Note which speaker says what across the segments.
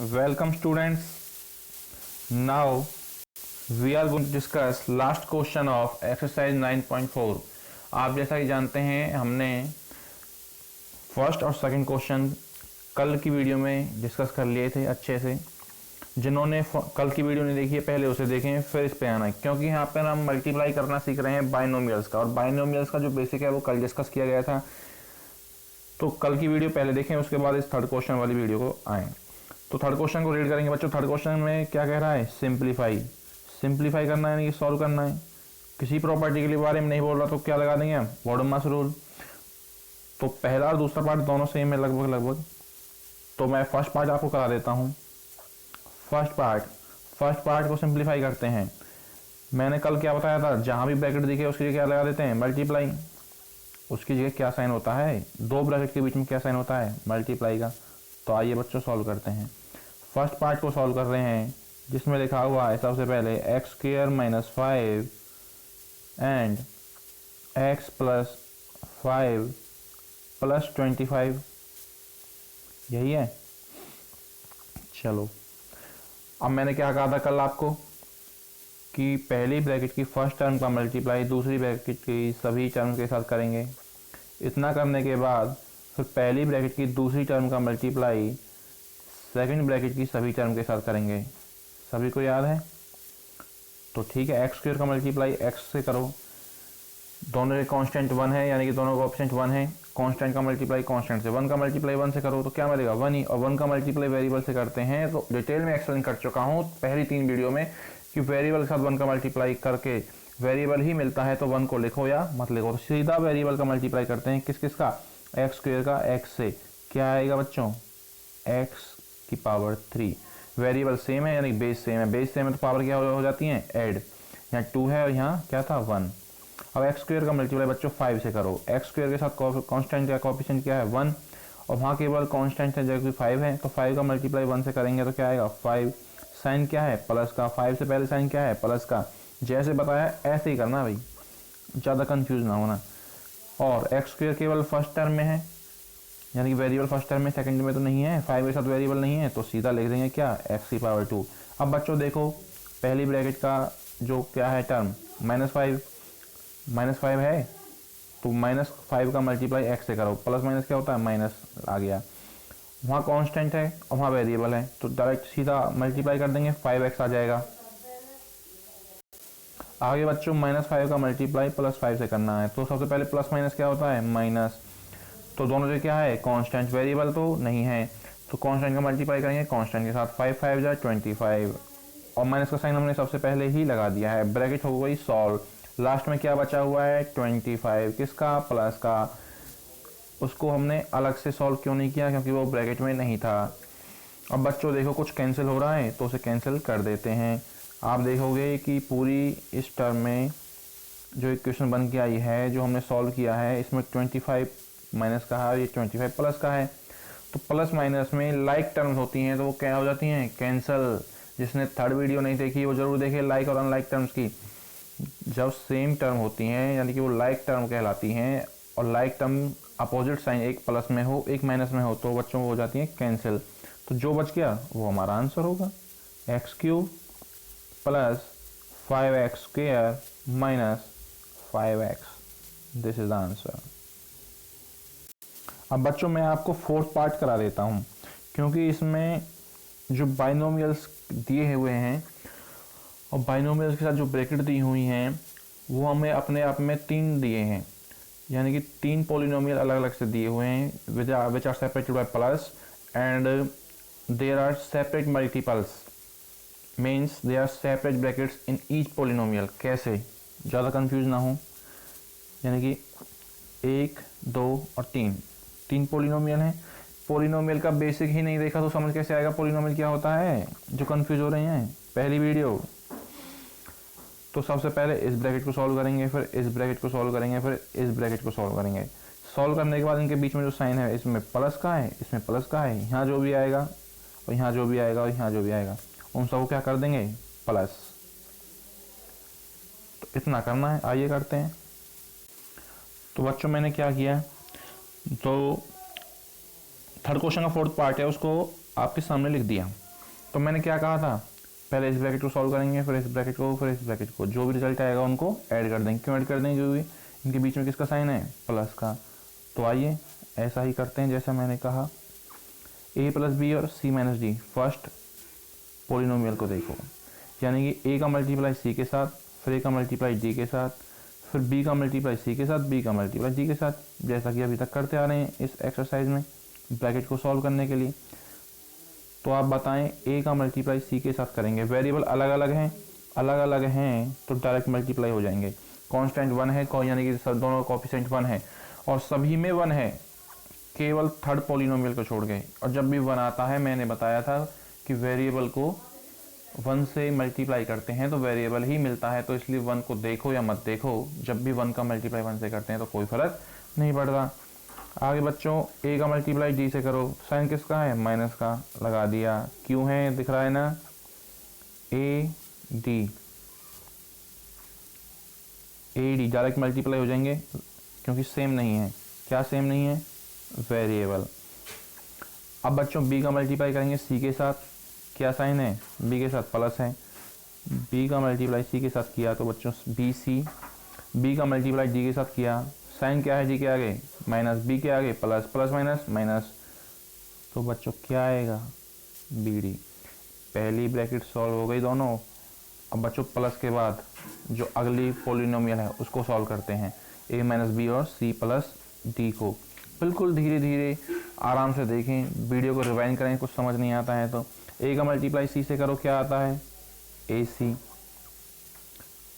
Speaker 1: Welcome students. Now we are going to discuss last question of exercise 9.4. आप जैसा कि जानते हैं हमने फर्स्ट और सेकंड क्वेश्चन कल की वीडियो में डिस्कस कर लिए थे अच्छे से। जिन्होंने कल की वीडियो नहीं देखी है पहले उसे देखें फिर इस पे आना है, क्योंकि यहाँ पर हम मल्टीप्लाई करना सीख रहे हैं बाइनोमियल्स का, और बाइनोमियल्स का जो बेसिक है वो कल डिस्कस किया गया था। तो कल की वीडियो पहले देखें, उसके बाद इस थर्ड क्वेश्चन वाली वीडियो को आए। तो थर्ड क्वेश्चन को रीड करेंगे बच्चों। थर्ड क्वेश्चन में क्या कह रहा है? सिंप्लीफाई करना है, यानी कि सॉल्व करना है। किसी प्रॉपर्टी के बारे में नहीं बोल रहा तो क्या लगा देंगे हम? BODMAS rule. तो पहला और दूसरा पार्ट दोनों सेम है लगभग। तो मैं फर्स्ट पार्ट आपको करा देता हूँ। फर्स्ट पार्ट को सिंप्लीफाई करते हैं। मैंने कल क्या बताया था? जहाँ भी ब्रैकेट दिखे उसकी जगह क्या लगा देते हैं? मल्टीप्लाई। उसकी जगह क्या साइन होता है? दो ब्रैकेट के बीच में क्या साइन होता है? मल्टीप्लाई का। तो आइए बच्चों सॉल्व करते हैं। फर्स्ट पार्ट को सॉल्व कर रहे हैं, जिसमें लिखा हुआ है सबसे पहले x square minus 5 and x plus 5 plus 25। यही है। चलो, अब मैंने क्या कहा था कल आपको कि पहली ब्रैकेट की फर्स्ट टर्म का मल्टीप्लाई दूसरी ब्रैकेट की सभी टर्म के साथ करेंगे। इतना करने के बाद फिर पहली ब्रैकेट की दूसरी टर्म का मल्टीप्लाई सेकंड ब्रैकेट की सभी टर्म के साथ करेंगे। सभी को याद है? तो ठीक है, एक्स स्क्वायर का मल्टीप्लाई एक्स से करो। दोनों के कांस्टेंट 1 है, यानी कि दोनों का ऑप्शन 1 है। कांस्टेंट का मल्टीप्लाई कांस्टेंट से, 1 का मल्टीप्लाई 1 से करो तो क्या मिलेगा? 1 ही। और 1 का मल्टीप्लाई वेरिएबल से करते हैं तो डिटेल में एक्सप्लेन कर चुका हूँ पहली 3 वीडियो में कि वेरिएबल के साथ 1 का मल्टीप्लाई करके वेरिएबल ही मिलता है तो 1 को लिखो या मत लिखो। तो सीधा वेरिएबल का मल्टीप्लाई करते हैं। किस का? एक्स स्क्वायर का एक्स से। क्या आएगा बच्चों? एक्स की पावर 3। वेरिएबल सेम है, यानी बेस सेम है। बेस सेम है तो पावर क्या हो जाती है? ऐड। यहाँ 2 है और यहाँ क्या था? 1। अब एक्स स्क्वायर का मल्टीप्लाई बच्चों 5 से करो। एक्स स्क्वायर के साथ कांस्टेंट का कोएफिशिएंट क्या है? 1, और वहाँ केवल कांस्टेंट है जबकि 5 है, तो 5 का मल्टीप्लाई 1 से करेंगे तो क्या आएगा? 5। साइन क्या है? प्लस का। 5 से पहले साइन क्या है? प्लस का। जैसे बताया ऐसे ही करना भाई, ज़्यादा कंफ्यूज ना होना। और एक्स स्क्वायर केवल फर्स्ट टर्म में है, यानी कि वेरिएबल फर्स्ट टर्म में, सेकंड में तो नहीं है। 5 के साथ वेरिएबल नहीं है तो सीधा लिख देंगे क्या? एक्स की पावर 2। अब बच्चों देखो, पहली ब्रैकेट का जो क्या है टर्म? -5 है तो -5 का मल्टीप्लाई एक्स से करो। प्लस माइनस क्या होता है? माइनस आ गया। वहाँ कांस्टेंट है और वहाँ वेरिएबल है तो डायरेक्ट सीधा मल्टीप्लाई कर देंगे, 5x आ जाएगा। आगे बच्चों -5 का मल्टीप्लाई +5 से करना है। तो सबसे पहले प्लस माइनस क्या होता है? माइनस। तो दोनों से क्या है? कांस्टेंट। वेरिएबल तो नहीं है तो कांस्टेंट का मल्टीप्लाई करेंगे कांस्टेंट के साथ। 5 5 जा 25, और माइनस का साइन हमने सबसे पहले ही लगा दिया है। ब्रैकेट हो गई सॉल्व। लास्ट में क्या बचा हुआ है? 25। किसका? प्लस का। उसको हमने अलग से सॉल्व क्यों नहीं किया? क्योंकि वो ब्रैकेट में नहीं था। अब बच्चों देखो कुछ कैंसिल हो रहा है तो उसे कैंसिल कर देते हैं। आप देखोगे कि पूरी इस टर्म में जो इक्वेशन बन के आई है, जो हमने सॉल्व किया है, इसमें 25 माइनस का है और ये 25 प्लस का है। तो प्लस माइनस में लाइक टर्म्स होती हैं तो वो क्या हो जाती हैं? कैंसिल। जिसने थर्ड वीडियो नहीं देखी वो जरूर देखे लाइक और अनलाइक टर्म्स की। जब सेम टर्म होती हैं यानी कि वो लाइक टर्म कहलाती हैं, और लाइक टर्म अपोजिट साइन एक प्लस में हो एक माइनस में हो तो बच्चों को हो जाती हैं कैंसिल। तो जो बच गया वो हमारा आंसर होगा, x³ plus 5x² minus 5x। This is the answer. अब बच्चों मैं आपको फोर्थ पार्ट करा देता हूँ, क्योंकि इसमें जो बाइनोमियल्स दिए हुए हैं और बाइनोमियल्स के साथ जो ब्रैकेट दी हुई हैं वो हमें अपने आप में 3 दिए हैं, यानी कि 3 पॉलिनोमियल अलग अलग से दिए हुए हैं which are separated by plus and there are separate multiples, means they are separate brackets in each polynomial. कैसे? ज़्यादा कंफ्यूज ना हो, यानी कि 1 2 और 3 पॉलिनोमियल हैं। पॉलिनोमियल का बेसिक ही नहीं देखा तो समझ कैसे आएगा पॉलिनोमियल क्या होता है? जो कंफ्यूज हो रहे हैं पहली वीडियो। तो सबसे पहले इस ब्रैकेट को सॉल्व करेंगे, फिर इस ब्रैकेट को सॉल्व करेंगे, फिर इस ब्रैकेट को सॉल्व करेंगे। सॉल्व करने के बाद इनके बीच में जो साइन है इसमें प्लस का है, इसमें प्लस का है, यहाँ जो भी आएगा और यहाँ जो भी आएगा और यहाँ जो भी आएगा उन सबको क्या कर देंगे? प्लस। तो इतना करना है। आइए करते हैं। तो बच्चों मैंने क्या किया, तो थर्ड क्वेश्चन का फोर्थ पार्ट है उसको आपके सामने लिख दिया। तो मैंने क्या कहा था, पहले इस ब्रैकेट को सॉल्व करेंगे, फिर इस ब्रैकेट को, फिर इस ब्रैकेट को, जो भी रिजल्ट आएगा उनको ऐड कर देंगे। क्यों ऐड कर देंगे, क्योंकि इनके बीच में किसका साइन है, प्लस का। तो आइए ऐसा ही करते हैं जैसा मैंने कहा, ए प्लस बी और सी माइनस डी। फर्स्ट पोलिनोमियल को देखो, यानी कि ए का मल्टीप्लाई सी के साथ, फिर ए का मल्टीप्लाई डी के साथ, फिर बी का मल्टीप्लाई सी के साथ, बी का मल्टीप्लाई डी के साथ, जैसा कि अभी तक करते आ रहे हैं इस एक्सरसाइज में ब्रैकेट को सॉल्व करने के लिए। तो आप बताएं, ए का मल्टीप्लाई सी के साथ करेंगे, वेरिएबल अलग अलग हैं तो डायरेक्ट मल्टीप्लाई हो जाएंगे। कांस्टेंट 1 है, यानी कि सब दोनों कोएफिशिएंट 1 है और सभी में 1 है, केवल थर्ड पॉलिनोमियल को छोड़ के। और जब भी 1 आता है, मैंने बताया था कि वेरिएबल को 1 से मल्टीप्लाई करते हैं तो वेरिएबल ही मिलता है, तो इसलिए 1 को देखो या मत देखो, जब भी 1 का मल्टीप्लाई 1 से करते हैं तो कोई फर्क नहीं पड़ता। आगे बच्चों, ए का मल्टीप्लाई डी से करो, साइन किसका है, माइनस का, लगा दिया। क्यों है, दिख रहा है ना, ए डी डायरेक्ट मल्टीप्लाई हो जाएंगे क्योंकि सेम नहीं है। क्या सेम नहीं है, वेरिएबल। अब बच्चों बी का मल्टीप्लाई करेंगे सी के साथ, क्या साइन है, बी के साथ प्लस है। बी का मल्टीप्लाई सी के साथ किया तो बच्चों बी सी, बी का मल्टीप्लाई डी के साथ किया, साइन क्या है डी के आगे, माइनस, बी के आगे प्लस, प्लस माइनस माइनस, तो बच्चों क्या आएगा, बी डी। पहली ब्रैकेट सॉल्व हो गई दोनों। अब बच्चों प्लस के बाद जो अगली पोलिनोमियल है उसको सॉल्व करते हैं, ए माइनस बी और सी प्लस डी को। बिल्कुल धीरे धीरे आराम से देखें, वीडियो को रिवाइंड करें, कुछ समझ नहीं आता है तो। ए का मल्टीप्लाई सी से करो, क्या आता है, ए सी।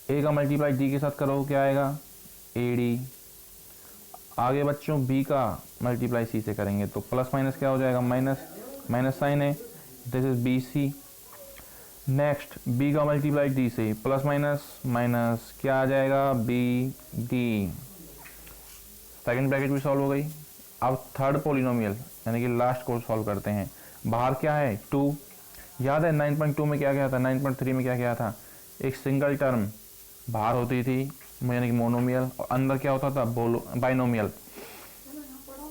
Speaker 1: ए का मल्टीप्लाई डी के साथ करो, क्या आएगा, ए डी। आगे बच्चों बी का मल्टीप्लाई सी से करेंगे तो प्लस माइनस क्या हो जाएगा, माइनस, माइनस साइन है, this is B C. Next B का मल्टीप्लाई डी से, प्लस माइनस माइनस, क्या आ जाएगा, बी डी। सेकंड ब्रैकेट भी सॉल्व हो गई। अब थर्ड पॉलिनोमियल यानी कि लास्ट को सॉल्व करते हैं। बाहर क्या है, 2। याद है 9.2 में क्या था, 9.3 में क्या था, एक सिंगल टर्म बाहर होती थी यानी कि मोनोमियल, और अंदर क्या होता था, बाइनोमियल।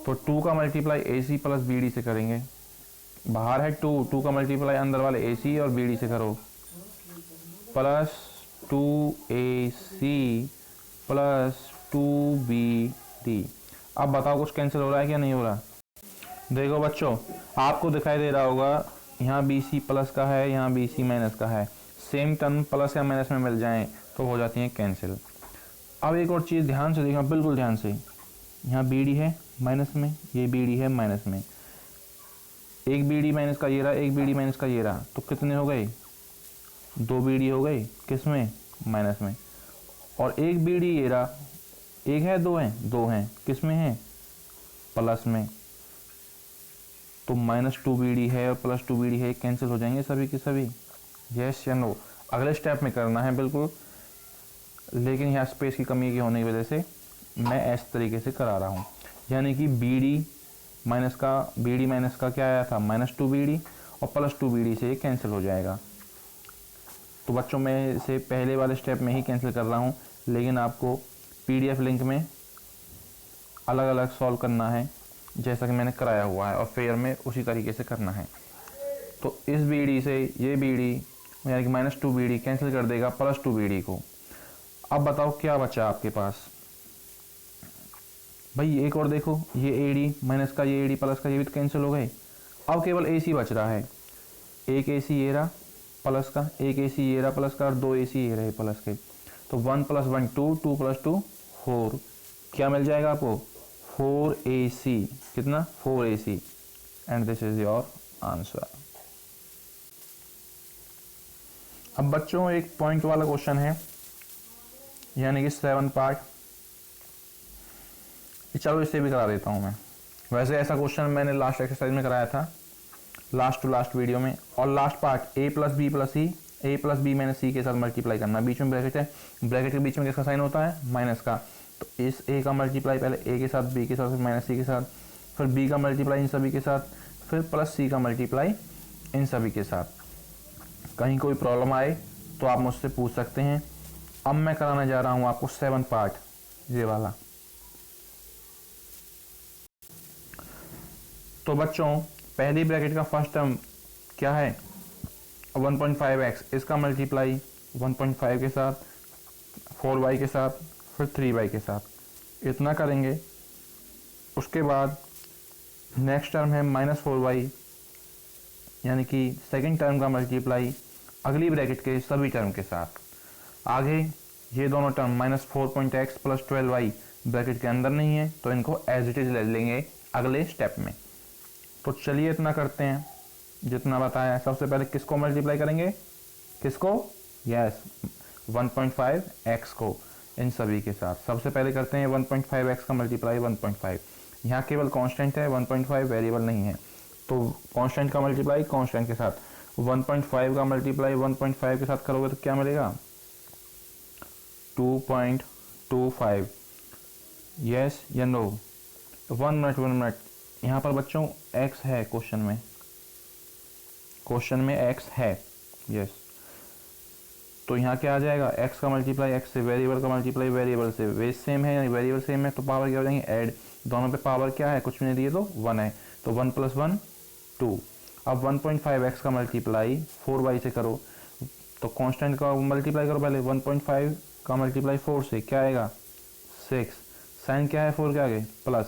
Speaker 1: तो 2 का मल्टीप्लाई ए सी प्लस बी डी से करेंगे। बाहर है 2 का मल्टीप्लाई अंदर वाले ए सी और बी डी से करो, प्लस 2ac प्लस 2bd। अब बताओ कुछ कैंसिल हो रहा है क्या नहीं हो रहा। देखो बच्चों, आपको दिखाई दे रहा होगा, यहाँ बी सी प्लस का है, यहाँ बी सी माइनस का है, सेम टर्म प्लस या माइनस में मिल जाएं तो हो जाती हैं कैंसिल। अब एक और चीज़ ध्यान से देखना, बिल्कुल ध्यान से, यहाँ बी डी है माइनस में, ये बी डी है माइनस में, एक बी डी माइनस का ये रहा, एक बी डी माइनस का ये रहा, तो कितने हो गए, 2 बी डी हो गई, किस में, माइनस में। और एक बी डी ये रहा, एक है, 2 हैं, किस में है, प्लस में। तो -2bd है और +2bd है, कैंसिल हो जाएंगे सभी के सभी, यस या नो। अगले स्टेप में करना है बिल्कुल, लेकिन यहाँ स्पेस की कमी की होने की वजह से मैं इस तरीके से करा रहा हूँ। यानी कि bd माइनस का क्या आया था, -2bd और +2bd से ये कैंसिल हो जाएगा। तो बच्चों मैं इसे पहले वाले स्टेप में ही कैंसिल कर रहा हूँ, लेकिन आपको PDF लिंक में अलग अलग सॉल्व करना है जैसा कि मैंने कराया हुआ है, और फेयर में उसी तरीके से करना है। तो इस BD से ये BD यानी कि -2bd कैंसिल कर देगा +2bd को। अब बताओ क्या बचा आपके पास भाई, एक और देखो, ये AD माइनस का, ये AD प्लस का, ये भी तो कैंसिल हो गए। अब केवल AC बच रहा है, एक AC ये रहा प्लस का, एक AC ये रहा प्लस का, और 2 AC ये रहे प्लस के। तो 1 + 1 2, 2 + 2 4, क्या मिल जाएगा आपको, 4AC। कितना, 4AC, and this is your answer. अब बच्चों एक पॉइंट वाला क्वेश्चन है, यानी कि 7 पार्ट, चलो इसे भी करा देता हूं मैं। वैसे ऐसा क्वेश्चन मैंने लास्ट एक्सरसाइज में कराया था, लास्ट टू लास्ट वीडियो में। और last part a + b + c, a + b - c के साथ मल्टीप्लाई करना। बीच में ब्रैकेट है, ब्रैकेट के बीच में किसका साइन होता है, माइनस का। तो इस a का मल्टीप्लाई पहले a के साथ, b के साथ, फिर -c के साथ, फिर b का मल्टीप्लाई इन सभी के साथ, फिर +c का मल्टीप्लाई इन सभी के साथ। कहीं कोई प्रॉब्लम आए तो आप मुझसे पूछ सकते हैं। अब मैं कराने जा रहा हूं आपको 7 पार्ट, ये वाला। तो बच्चों पहली ब्रैकेट का फर्स्ट टर्म क्या है, 1.5x इसका मल्टीप्लाई 1.5 के साथ, 4y के साथ, फिर 3y के साथ, इतना करेंगे। उसके बाद नेक्स्ट टर्म है -4y, यानी कि सेकंड टर्म का मल्टीप्लाई अगली ब्रैकेट के सभी टर्म के साथ। आगे ये दोनों term -4.x plus 12y bracket के अंदर नहीं है, तो इनको एज इट इज ले लेंगे अगले स्टेप में। तो चलिए इतना करते हैं जितना बताया। सबसे पहले किसको मल्टीप्लाई करेंगे, किसको, यस 1.5x को, इन सभी के साथ। सबसे पहले करते हैं 1.5x का मल्टीप्लाई 1.5। यहाँ केवल कांस्टेंट है, 1.5 वेरिएबल नहीं है, तो कांस्टेंट का मल्टीप्लाई कांस्टेंट के साथ। 1.5 का मल्टीप्लाई 1.5 के साथ करोगे तो क्या मिलेगा, 2.25। यस या नो, 1 मिनट। यहाँ पर बच्चों x है, क्वेश्चन में x है, यस। तो यहाँ क्या आ जाएगा, x का मल्टीप्लाई x से, वेरिएबल का मल्टीप्लाई वेरिएबल से। बेस सेम है, यानी वेरिएबल सेम है, तो पावर क्या हो जाएंगे, ऐड। दोनों पे पावर क्या है, कुछ भी नहीं दिए तो 1 है, तो 1 + 1 2। अब 1.5x का मल्टीप्लाई 4y से करो, तो कांस्टेंट का मल्टीप्लाई करो पहले। 1.5 का मल्टीप्लाई 4 से क्या आएगा, 6। साइन क्या है 4 के आगे, प्लस।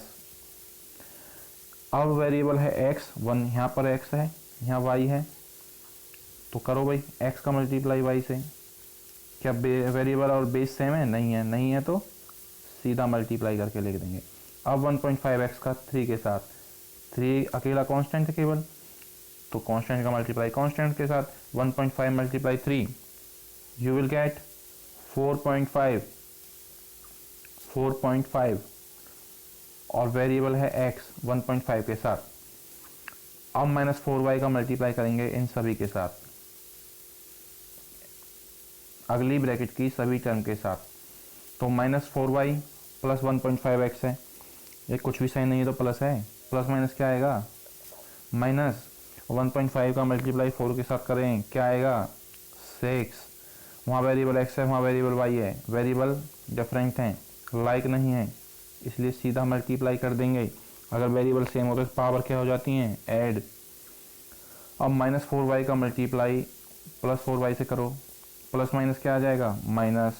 Speaker 1: अब वेरिएबल है x, 1 यहाँ पर x है, यहाँ y है, तो करो भाई x का मल्टीप्लाई y से। क्या वेरिएबल और बेस सेम है, नहीं है तो सीधा मल्टीप्लाई करके लिख देंगे। अब 1.5x का 3 के साथ, 3 अकेला कांस्टेंट है केवल, तो कांस्टेंट का मल्टीप्लाई कांस्टेंट के साथ। 1.5 मल्टीप्लाई 3, यू विल गेट 4.5 और वेरिएबल है x 1.5 के साथ। अब -4y का मल्टीप्लाई करेंगे इन सभी के साथ, अगली ब्रैकेट की सभी टर्म के साथ। तो -4y प्लस 1.5x है, ये कुछ भी सही नहीं है तो प्लस है, प्लस माइनस क्या आएगा, माइनस। 1.5 का मल्टीप्लाई 4 के साथ करें, क्या आएगा, 6। वहाँ वेरिएबल x है, वहाँ वेरिएबल y है, वेरिएबल डिफरेंट हैं, लाइक नहीं है, इसलिए सीधा मल्टीप्लाई कर देंगे। अगर वेरिएबल सेम हो तो पावर क्या हो जाती हैं, ऐड। अब -4y का मल्टीप्लाई प्लस 4y से करो, प्लस माइनस क्या आ जाएगा, माइनस।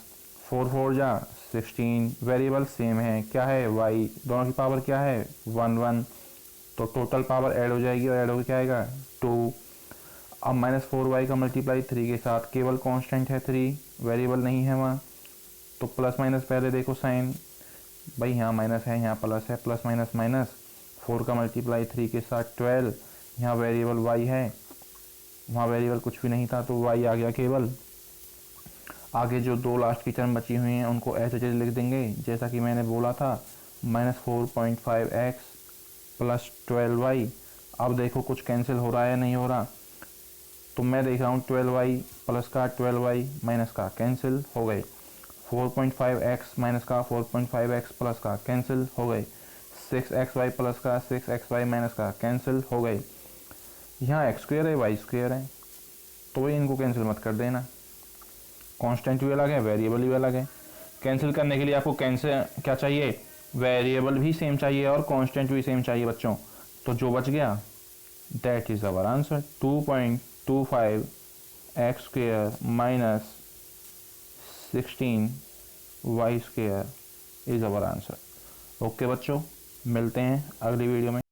Speaker 1: 4 4 जा 16, वेरिएबल सेम है, क्या है, y, दोनों की पावर क्या है, 1 1, तो टोटल पावर ऐड हो जाएगी, और ऐड होकर क्या आएगा, 2। अब -4y का मल्टीप्लाई 3 के साथ, केवल कांस्टेंट है 3, वेरिएबल नहीं है वहाँ, तो प्लस माइनस पहले देखो साइन, भाई यहाँ माइनस है, यहाँ प्लस है, प्लस माइनस माइनस। 4 का मल्टीप्लाई 3 के साथ 12, यहाँ वेरिएबल y है, वहाँ वेरिएबल कुछ भी नहीं था, तो y आ गया केवल। आगे जो दो लास्ट की टर्म बची हुई हैं उनको ऐसे चीज़ लिख देंगे जैसा कि मैंने बोला था, -4.5x प्लस 12y। अब देखो कुछ कैंसिल हो रहा है, नहीं हो रहा, तो मैं देख रहा हूँ 12y प्लस का 12y माइनस का कैंसिल हो गए, 4.5x माइनस का 4.5x प्लस का कैंसिल हो गए, 6xy प्लस का 6xy माइनस का कैंसिल हो गए। यहाँ x स्क्वायर है, y स्क्वायर है, तो इनको कैंसिल मत कर देना। कांस्टेंट भी अलग है, वेरिएबल भी अलग है। कैंसिल करने के लिए आपको कैंसिल क्या चाहिए, वेरिएबल भी सेम चाहिए और कांस्टेंट भी सेम चाहिए बच्चों। तो जो बच गया that is our answer, 2.25 x square minus 16 y square is our answer. Okay बच्चों, मिलते हैं अगली वीडियो में।